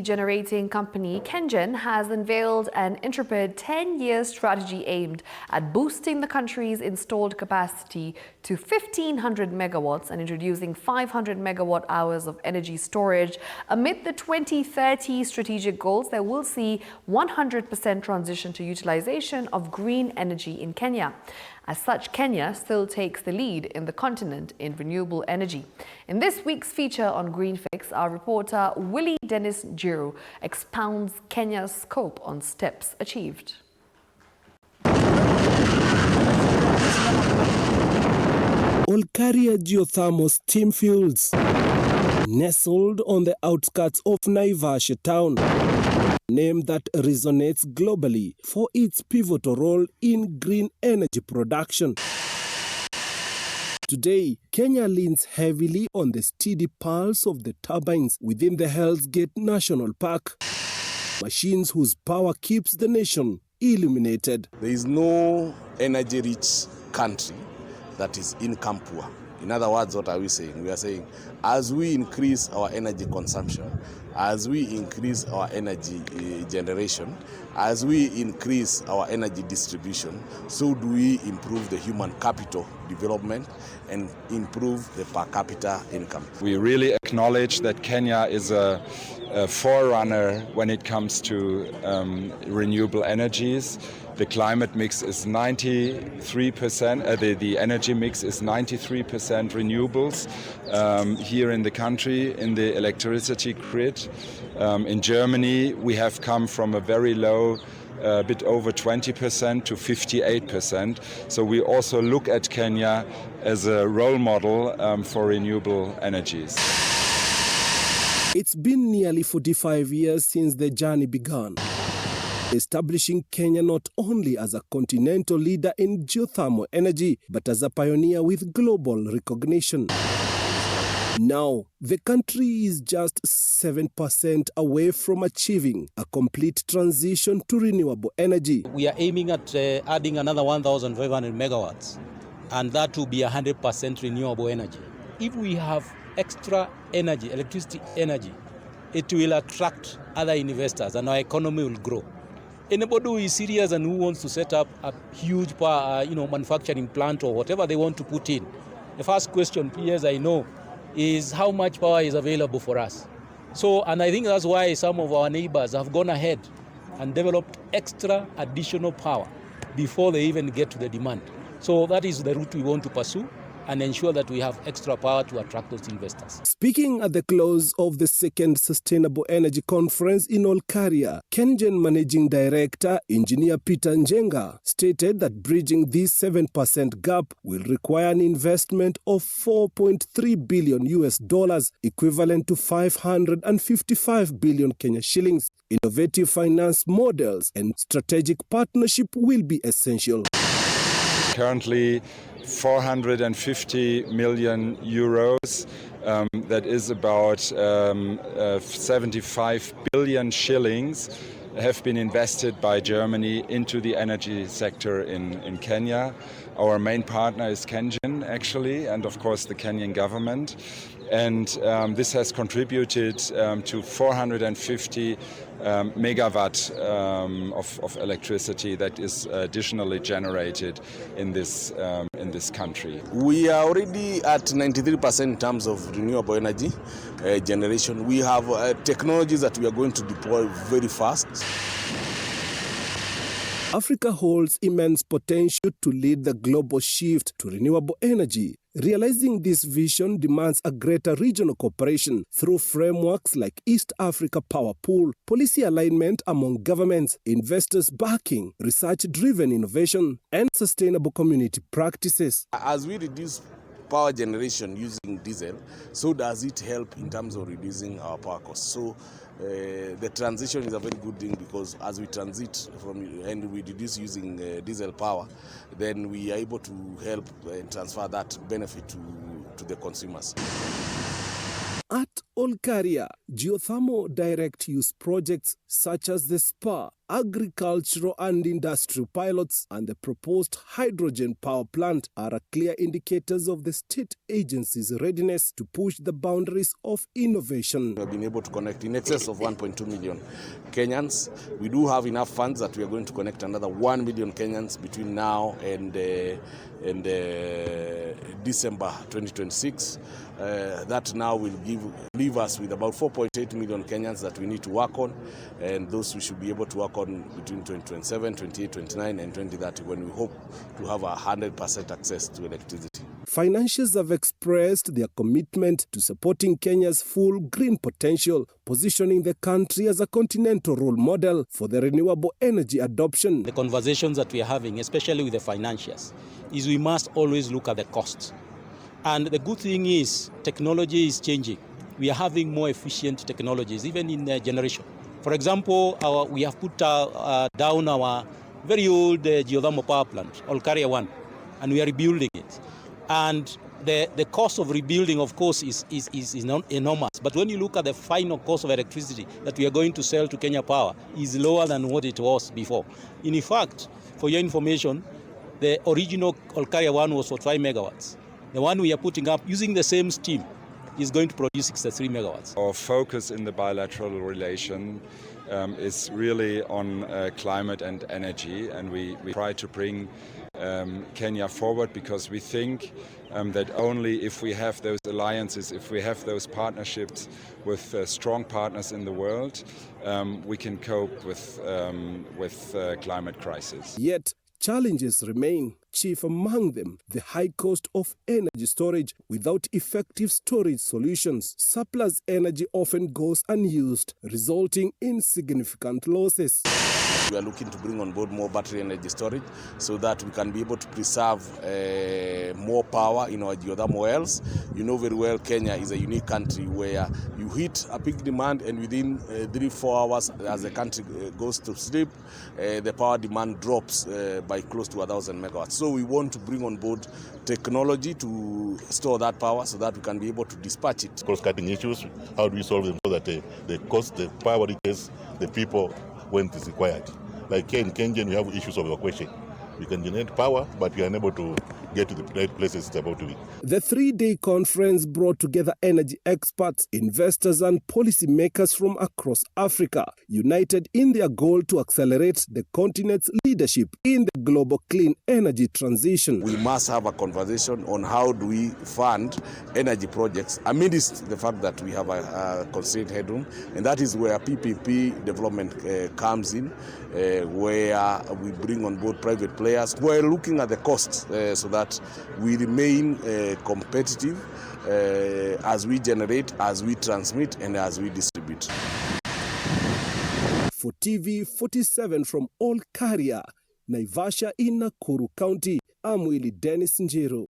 Generating company KenGen has unveiled an intrepid 10-year strategy aimed at boosting the country's installed capacity to 1,500 megawatts and introducing 500 megawatt hours of energy storage. Amid the 2030 strategic goals that will see 100% transition to utilization of green energy in Kenya. As such, Kenya still takes the lead in the continent in renewable energy. In this week's feature on Green Fix, our reporter Willie Dennis Jiru expounds Kenya's scope on steps achieved. Olkaria geothermal steam fields, nestled on the outskirts of Naivasha town. Name that resonates globally for its pivotal role in green energy production. Today, Kenya leans heavily on the steady pulse of the turbines within the Hell's Gate National Park, machines whose power keeps the nation illuminated. There is no energy-rich country that is income poor. In other words, what are we saying? We are saying as we increase our energy consumption, as we increase our energy generation, as we increase our energy distribution, so do we improve the human capital development and improve the per capita income. We really acknowledge that Kenya is a forerunner when it comes to renewable energies. The climate mix is 93%, the energy mix is 93% renewables here in the country, in the electricity grid. In Germany, we have come from a very low, bit over 20% to 58%. So we also look at Kenya as a role model for renewable energies. It's been nearly 45 years since the journey began, establishing Kenya not only as a continental leader in geothermal energy, but as a pioneer with global recognition. Now, the country is just 7% away from achieving a complete transition to renewable energy. We are aiming at adding another 1,500 megawatts, and that will be 100% renewable energy. If we have extra energy, electricity energy, it will attract other investors and our economy will grow. Anybody who is serious and who wants to set up a huge power, manufacturing plant or whatever they want to put in, the first question, as I know, is how much power is available for us. And I think that's why some of our neighbors have gone ahead and developed extra additional power before they even get to the demand. So that is the route we want to pursue and ensure that we have extra power to attract those investors. Speaking at the close of the second Sustainable Energy Conference in Olkaria, KenGen Managing Director, Engineer Peter Njenga, stated that bridging this 7% gap will require an investment of $4.3 billion, equivalent to 555 billion Kenya shillings. Innovative finance models and strategic partnership will be essential. Currently, 450 million euros, that is about 75 billion shillings, have been invested by Germany into the energy sector in Kenya. Our main partner is KenGen, actually, and of course the Kenyan government. And this has contributed to 450 megawatt of electricity that is additionally generated in this country. We are already at 93% in terms of renewable energy generation. We have technologies that we are going to deploy very fast. Africa holds immense potential to lead the global shift to renewable energy. Realizing this vision demands a greater regional cooperation through frameworks like East Africa Power Pool, policy alignment among governments, investors backing, research-driven innovation, and sustainable community practices. As we reduce power generation using diesel, so does it help in terms of reducing our power costs. So the transition is a very good thing, because as we transit from and we reduce using diesel power, then we are able to help and transfer that benefit to the consumers. At Olkaria, geothermal direct use projects such as the SPA agricultural and industrial pilots, and the proposed hydrogen power plant are clear indicators of the state agency's readiness to push the boundaries of innovation. We have been able to connect in excess of 1.2 million Kenyans. We do have enough funds that we are going to connect another 1 million Kenyans between now and December 2026. That now will leave us with about 4.8 million Kenyans that we need to work on, and those we should be able to work on between 2027, 28, 29 and 2030, when we hope to have 100% access to electricity. Financiers have expressed their commitment to supporting Kenya's full green potential, positioning the country as a continental role model for the renewable energy adoption. The conversations that we are having, especially with the financiers, is we must always look at the costs. And the good thing is technology is changing. We are having more efficient technologies, even in the generation. For example, we have put down our very old geothermal power plant, Olkaria 1, and we are rebuilding it. And the cost of rebuilding, of course, is enormous. But when you look at the final cost of electricity that we are going to sell to Kenya Power, is lower than what it was before. In fact, for your information, the original Olkaria 1 was for 5 megawatts. The one we are putting up using the same steam is going to produce 63 megawatts. Our focus in the bilateral relation is really on climate and energy, and we try to bring Kenya forward, because we think that only if we have those alliances, if we have those partnerships with strong partners in the world, we can cope with climate crisis. Yet, challenges remain. Chief among them, the high cost of energy storage. Without effective storage solutions, surplus energy often goes unused, resulting in significant losses. We are looking to bring on board more battery energy storage so that we can be able to preserve more power in our geothermal wells. You know very well Kenya is a unique country where you hit a peak demand and within 3-4 hours as the country goes to sleep, the power demand drops by close to 1,000 megawatts. So we want to bring on board technology to store that power so that we can be able to dispatch it. Cross-cutting issues, how do we solve them so that the cost, the power reaches the people when it is required? Like here in Kenya, we have issues of evacuation. We can generate power, but we are unable to get to the right places it's about to be. The 3-day conference brought together energy experts, investors and policymakers from across Africa, united in their goal to accelerate the continent's leadership in the global clean energy transition. We must have a conversation on how do we fund energy projects amidst the fact that we have a constrained headroom, and that is where PPP development comes in, where we bring on board private players. We're looking at the costs so that we remain competitive as we generate, as we transmit, and as we distribute. For TV 47 from Olkaria, Naivasha in Nakuru County, I'm Willie Dennis Njiro.